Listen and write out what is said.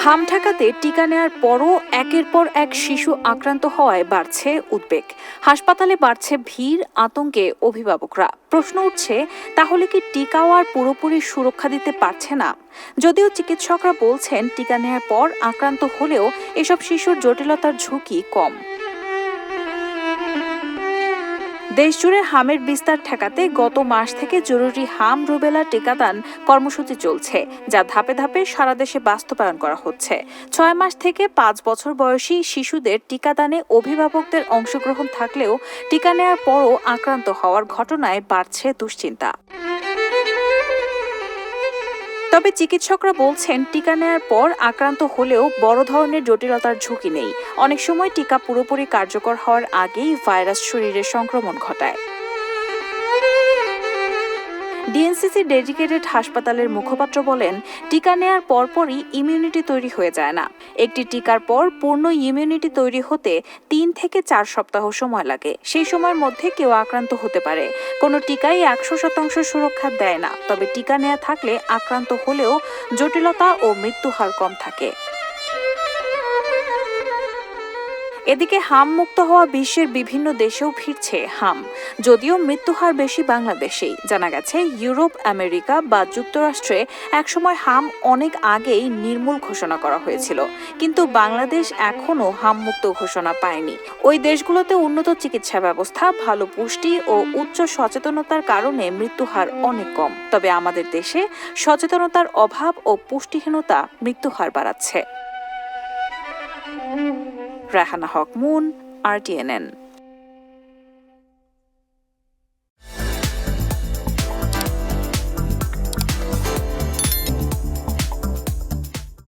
হাম ঠেকাতে টিকা নেয়ার পরও একের পর এক শিশু আক্রান্ত হওয়ায় বাড়ছে উদ্বেগ। হাসপাতালে বাড়ছে ভিড়, আতঙ্কে অভিভাবকরা। প্রশ্ন উঠছে, তাহলে কি টিকাও আর পুরোপুরি সুরক্ষা দিতে পারছে না? যদিও চিকিৎসকরা বলছেন টিকা নেয়ার পর আক্রান্ত হলেও এসব শিশুর জটিলতার ঝুঁকি কম। দেশজুড়ে হামের বিস্তার ঠেকাতে গত মাস থেকে জরুরি হাম রুবেলা টিকাদান কর্মসূচি চলছে, যা ধাপে ধাপে সারা দেশে বাস্তবায়ন করা হচ্ছে। 6 মাস থেকে 5 বছর বয়সী শিশুদের টিকাদানে অভিভাবকদের অংশগ্রহণ থাকলেও টিকা নেওয়ার পরও আক্রান্ত হওয়ার ঘটনায় বাড়ছে দুশ্চিন্তা। তবে চিকিৎসকরা বলছেন টিকা নেয়ার পর আক্রান্ত হলেও বড় ধরনের জটিলতার ঝুঁকি নেই। অনেক সময় টিকা পুরোপুরি কার্যকর হওয়ার আগেই ভাইরাস শরীরে সংক্রমণ ঘটায়। ডিএনসিসি ডেডিকেটেড হাসপাতালের মুখপাত্র বলেন, টিকা নেয়ার পরপরই ইমিউনিটি তৈরি হয়ে যায় না। একটি টিকার পর পূর্ণ ইমিউনিটি তৈরি হতে 3 থেকে 4 সপ্তাহ সময় লাগে। সেই সময়ের মধ্যে কেউ আক্রান্ত হতে পারে। কোনো টিকাই 100% সুরক্ষা দেয় না, তবে টিকা নেয়া থাকলে আক্রান্ত হলেও জটিলতা ও মৃত্যু হার কম থাকে। এদিকে হাম মুক্ত হওয়া বিশ্বের বিভিন্ন দেশেও ফিরছে হাম, যদিও মৃত্যুহার বেশি বাংলাদেশেই। জানা গেছে ইউরোপ, আমেরিকা বা যুক্তরাষ্ট্রে একসময় হাম অনেক আগেই নির্মূল ঘোষণা করা হয়েছিল, কিন্তু বাংলাদেশ এখনও হাম মুক্ত ঘোষণা পায়নি। ওই দেশগুলোতে উন্নত চিকিৎসা ব্যবস্থা, ভালো পুষ্টি ও উচ্চ সচেতনতার কারণে মৃত্যুহার অনেক কম। তবে আমাদের দেশে সচেতনতার অভাব ও পুষ্টিহীনতা মৃত্যুহার বাড়াচ্ছে। রাহানা হক মুন, RTNN।